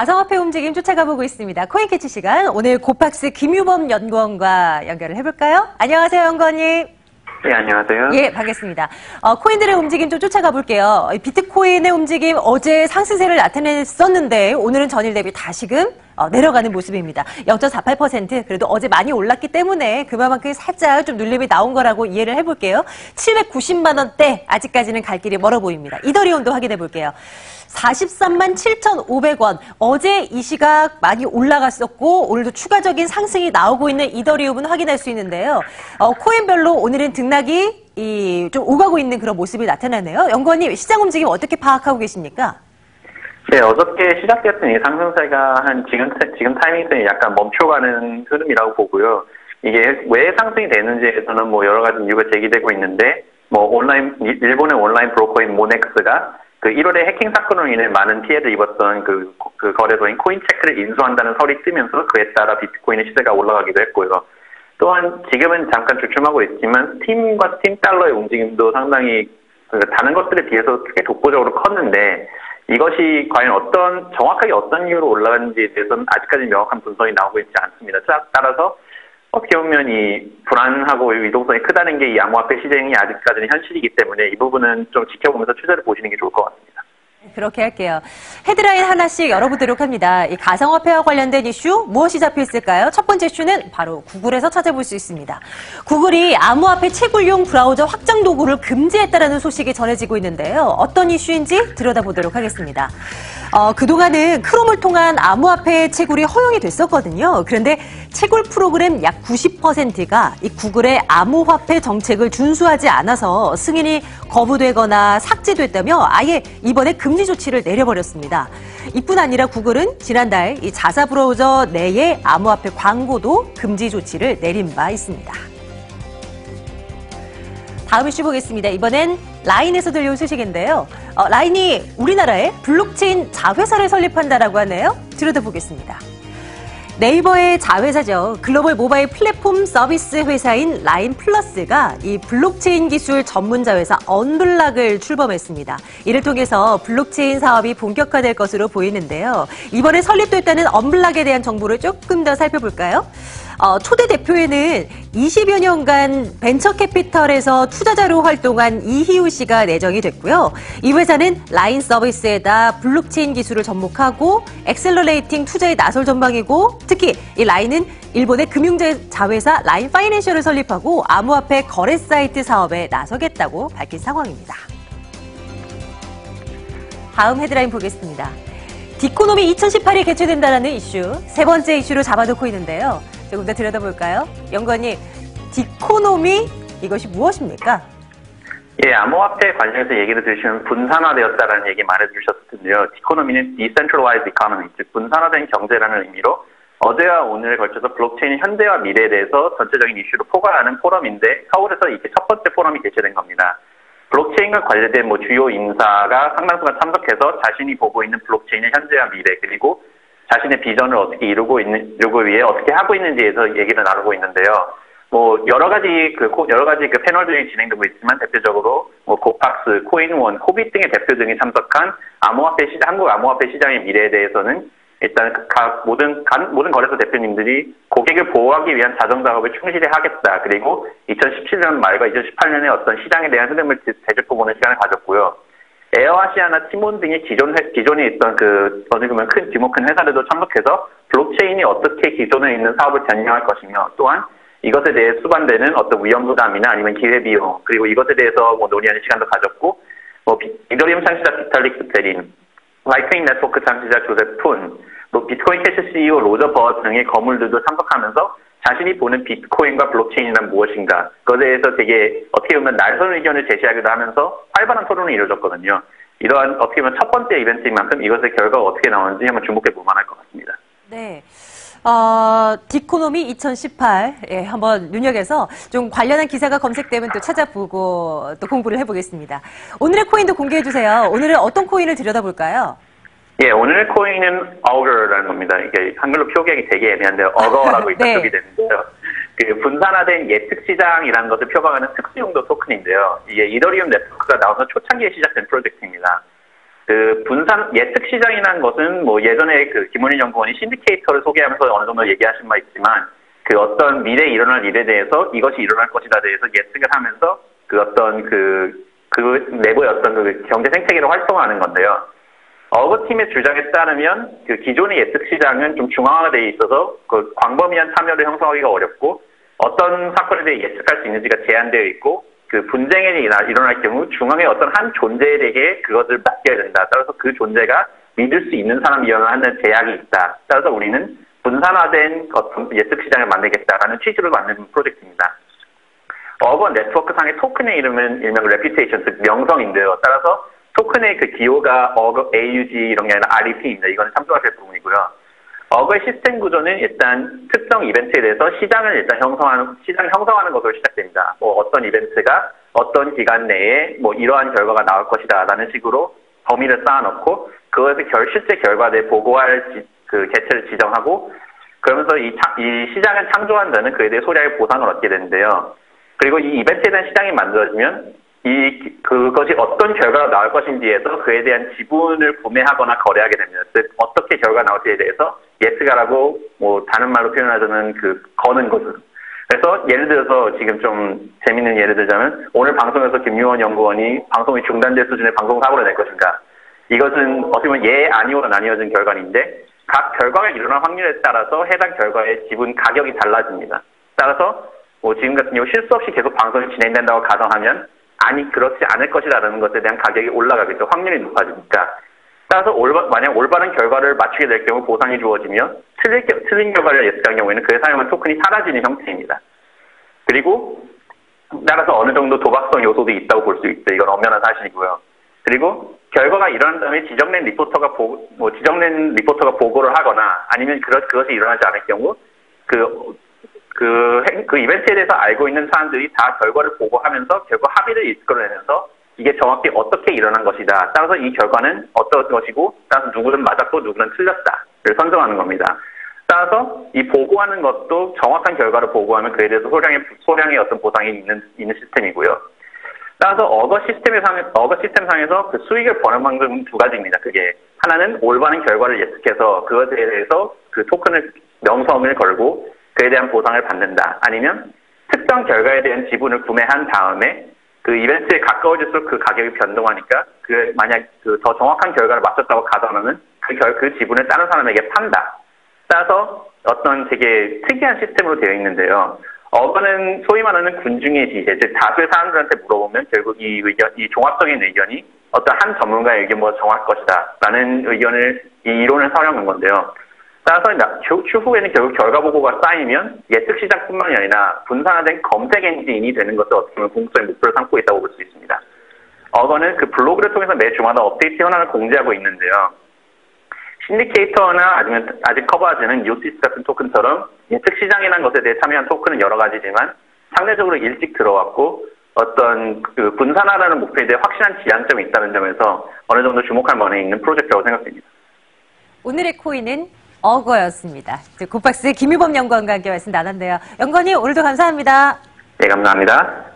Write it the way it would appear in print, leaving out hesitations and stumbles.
가상화폐 움직임 쫓아가보고 있습니다. 코인캐치 시간. 오늘 고팍스 김유범 연구원과 연결을 해볼까요? 안녕하세요, 연구원님. 네, 안녕하세요. 예, 반갑습니다. 코인들의 움직임 좀 쫓아가 볼게요. 비트코인의 움직임 어제 상승세를 나타냈었는데 오늘은 전일 대비 다시금 내려가는 모습입니다. 0.48% 그래도 어제 많이 올랐기 때문에 그만큼 살짝 좀 눌림이 나온 거라고 이해를 해볼게요. 790만 원대 아직까지는 갈 길이 멀어 보입니다. 이더리움도 확인해 볼게요. 43만 7,500원. 어제 이 시각 많이 올라갔었고 오늘도 추가적인 상승이 나오고 있는 이더리움은 확인할 수 있는데요. 코인별로 오늘은 등락이 좀 오가고 있는 그런 모습이 나타나네요. 연구원님, 시장 움직임 어떻게 파악하고 계십니까? 네, 어저께 시작됐던 이 상승세가 지금 타이밍에 약간 멈춰가는 흐름이라고 보고요. 이게 왜 상승이 되는지에서는 뭐 여러 가지 이유가 제기되고 있는데, 일본의 온라인 브로커인 모넥스가 그 1월에 해킹 사건으로 인해 많은 피해를 입었던 그 거래소인 코인체크를 인수한다는 설이 뜨면서 그에 따라 비트코인의 시세가 올라가기도 했고요. 또한 지금은 잠깐 주춤하고 있지만 스팀과 스팀 달러의 움직임도 상당히 다른 것들에 비해서 크게 독보적으로 컸는데 이것이 과연 정확하게 어떤 이유로 올라가는지에 대해서는 아직까지 명확한 분석이 나오고 있지 않습니다. 따라서 어떻게 보면 이 불안하고 유동성이 크다는 게 이 암호화폐 시장이 아직까지는 현실이기 때문에 이 부분은 좀 지켜보면서 추세를 보시는 게 좋을 것 같습니다. 그렇게 할게요. 헤드라인 하나씩 열어보도록 합니다. 이 가상화폐와 관련된 이슈 무엇이 잡혀 있을까요? 첫 번째 이슈는 바로 구글에서 찾아볼 수 있습니다. 구글이 암호화폐 채굴용 브라우저 확장 도구를 금지했다라는 소식이 전해지고 있는데요. 어떤 이슈인지 들여다보도록 하겠습니다. 그동안은 크롬을 통한 암호화폐 채굴이 허용이 됐었거든요. 그런데 채굴 프로그램 약 90%가 이 구글의 암호화폐 정책을 준수하지 않아서 승인이 거부되거나 삭제됐다며 아예 이번에 금지 조치를 내려버렸습니다. 이뿐 아니라 구글은 지난달 이 자사 브라우저 내의 암호화폐 광고도 금지 조치를 내린 바 있습니다. 다음 이슈 보겠습니다. 이번엔 라인에서 들려온 소식인데요. 라인이 우리나라에 블록체인 자회사를 설립한다라고 하네요. 들여다보겠습니다. 네이버의 자회사죠. 글로벌 모바일 플랫폼 서비스 회사인 라인 플러스가 이 블록체인 기술 전문 자회사 언블락을 출범했습니다. 이를 통해서 블록체인 사업이 본격화될 것으로 보이는데요. 이번에 설립됐다는 언블락에 대한 정보를 조금 더 살펴볼까요? 초대 대표에는 20여 년간 벤처캐피털에서 투자자로 활동한 이희우 씨가 내정이 됐고요. 이 회사는 라인 서비스에다 블록체인 기술을 접목하고 엑셀러레이팅 투자에 나설 전망이고 특히 이 라인은 일본의 금융자회사 라인 파이낸셜을 설립하고 암호화폐 거래 사이트 사업에 나서겠다고 밝힌 상황입니다. 다음 헤드라인 보겠습니다. 디코노미 2018이 개최된다는 이슈, 세 번째 이슈로 잡아놓고 있는데요. 조금 더 들여다볼까요? 연구원님, 디코노미 이것이 무엇입니까? 예, 암호화폐 관련해서 얘기를 들으시면 분산화되었다라는 얘기 말해주셨을 텐데요. 디코노미는 Decentralized Economy, 즉 분산화된 경제라는 의미로 어제와 오늘에 걸쳐서 블록체인의 현재와 미래에 대해서 전체적인 이슈로 포괄하는 포럼인데 서울에서 이게 첫 번째 포럼이 개최된 겁니다. 블록체인과 관련된 주요 인사가 상당수가 참석해서 자신이 보고 있는 블록체인의 현재와 미래 그리고 자신의 비전을 어떻게 이루고 위해 어떻게 하고 있는지에서 얘기를 나누고 있는데요. 여러 가지 패널들이 진행되고 있지만 대표적으로 고팍스, 코인원, 호빗 등의 대표 등이 참석한 한국 암호화폐 시장의 미래에 대해서는 일단 모든 거래소 대표님들이 고객을 보호하기 위한 자정 작업을 충실히 하겠다. 그리고 2017년 말과 2018년에 어떤 시장에 대한 흐름을 되짚어보는 시간을 가졌고요. 에어아시아나 티몬 등의 기존에 있던 어느 보면 규모 큰 회사들도 참석해서 블록체인이 어떻게 기존에 있는 사업을 변경할 것이며 또한 이것에 대해 수반되는 어떤 위험 부담이나 아니면 기회비용 그리고 이것에 대해서 논의하는 시간도 가졌고 이더리움 창시자 비탈릭 부테린, 라이트닝 네트워크 창시자 조셉 푼, 비트코인 캐시 CEO 로저 버트 등의 거물들도 참석하면서 자신이 보는 비트코인과 블록체인이란 무엇인가 그것에 대해서 되게 어떻게 보면 날선 의견을 제시하기도 하면서 활발한 토론이 이루어졌거든요. 이러한 어떻게 보면 첫 번째 이벤트인 만큼 이것의 결과가 어떻게 나오는지 한번 주목해 볼 만할 것 같습니다. 네. 디코노미 2018 한번 눈여겨서 좀 관련한 기사가 검색되면 또 찾아보고 또 공부를 해보겠습니다. 오늘의 코인도 공개해 주세요. 오늘은 어떤 코인을 들여다볼까요? 예, 오늘 코인은 어거라는 겁니다. 이게 한글로 표기하기 되게 애매한데요. 어거라고 네. 표기 되는데요. 분산화된 예측 시장이라는 것을 표방하는 특수용도 토큰인데요. 이게 이더리움 네트워크가 나와서 초창기에 시작된 프로젝트입니다. 그 분산 예측 시장이라는 것은 뭐 예전에 그 김원일 연구원이 신디케이터를 소개하면서 어느 정도 얘기하신 바 있지만 그 어떤 미래에 일어날 일에 대해서 이것이 일어날 것이다 대해서 예측을 하면서 그 어떤 그 내부의 어떤 그 경제 생태계를 활성화하는 건데요. 어거팀의 주장에 따르면 그 기존의 예측 시장은 좀 중앙화되어 있어서 그 광범위한 참여를 형성하기가 어렵고 어떤 사건에 대해 예측할 수 있는지가 제한되어 있고 그 분쟁이 일어날 경우 중앙의 어떤 한 존재에게 그것을 맡겨야 된다. 따라서 그 존재가 믿을 수 있는 사람이어야 하는 제약이 있다. 따라서 우리는 분산화된 어떤 예측 시장을 만들겠다라는 취지를 만드는 프로젝트입니다. 어거 네트워크상의 토큰의 이름은 일명 레퓨테이션, 즉 명성인데요. 따라서 토큰의 그 기호가 어거 AUG 이런 게 아니라 REP입니다. 이거는 참조하실 부분이고요. 어거의 시스템 구조는 일단 특정 이벤트에 대해서 시장을 일단 형성하는 것으로 시작됩니다. 뭐 어떤 이벤트가 어떤 기간 내에 뭐 이러한 결과가 나올 것이다라는 식으로 범위를 쌓아놓고 그것의 실제 결과에 보고할 그 개체를 지정하고 그러면서 이 시장을 창조한다는 그에 대해 소량의 보상을 얻게 되는데요. 그리고 이 이벤트에 대한 시장이 만들어지면 그것이 어떤 결과가 나올 것인지에서 그에 대한 지분을 구매하거나 거래하게 됩니다. 즉 어떻게 결과가 나올지에 대해서 예측하라고 뭐 다른 말로 표현하자면 거는 것을. 그래서 예를 들어서 지금 좀 재밌는 예를 들자면 오늘 방송에서 김유원 연구원이 방송이 중단될 수준의 방송사고를 낼 것인가. 이것은 어떻게 보면 예 아니오로 나뉘어진 결과인데 각 결과가 일어날 확률에 따라서 해당 결과의 지분 가격이 달라집니다. 따라서 뭐 지금 같은 경우 실수 없이 계속 방송이 진행된다고 가정하면 아니 그렇지 않을 것이라는 것에 대한 가격이 올라가겠죠. 확률이 높아지니까. 따라서 만약 올바른 결과를 맞추게 될 경우 보상이 주어지며 틀린 결과를 예측한 경우에는 그에 사용한 토큰이 사라지는 형태입니다. 그리고 따라서 어느 정도 도박성 요소도 있다고 볼 수 있죠. 이건 엄연한 사실이고요. 그리고 결과가 일어난 다음에 지정된 리포터가 보고를 하거나 아니면 그것이 일어나지 않을 경우 그 이벤트에 대해서 알고 있는 사람들이 다 결과를 보고하면서 결국 합의를 이끌어내면서 이게 정확히 어떻게 일어난 것이다. 따라서 이 결과는 어떤 것이고 따라서 누구는 맞았고 누구는 틀렸다를 선정하는 겁니다. 따라서 이 보고하는 것도 정확한 결과를 보고하면 그에 대해서 소량의 어떤 보상이 있는 시스템이고요. 따라서 어거 시스템상에서 그 수익을 버는 방법은 두 가지입니다. 그게 하나는 올바른 결과를 예측해서 그것에 대해서 그 토큰을 명성을 걸고 그에 대한 보상을 받는다. 아니면 특정 결과에 대한 지분을 구매한 다음에 그 이벤트에 가까워질수록 그 가격이 변동하니까 만약 더 정확한 결과를 맞췄다고 가정하면 그 지분을 다른 사람에게 판다. 따라서 어떤 되게 특이한 시스템으로 되어 있는데요. 어거는 소위 말하는 군중의 지혜, 즉 다수의 사람들한테 물어보면 결국 이 종합적인 의견이 어떤 한 전문가의 의견보다 정확할 것이다라는 이 이론을 사용한 건데요. 따라서 추후에는 결국 결과 보고가 쌓이면 예측 시장뿐만이 아니라 분산화된 검색 엔진이 되는 것을 어떻게 보면 궁극적인 목표를 삼고 있다고 볼 수 있습니다. 어거는 그 블로그를 통해서 매 주마다 업데이트 현황을 공지하고 있는데요. 신디케이터나 아직 커버하지 않은 UCIS 같은 토큰처럼 예측 시장이라는 것에 대해 참여한 토큰은 여러 가지지만 상대적으로 일찍 들어왔고 어떤 그 분산화라는 목표에 대해 확실한 지향점이 있다는 점에서 어느 정도 주목할 만해 있는 프로젝트라고 생각됩니다. 오늘의 코인은 어거였습니다. 곱박스의 김유범 연구원과 함께 말씀 나눴네요. 연구원님 오늘도 감사합니다. 네, 감사합니다.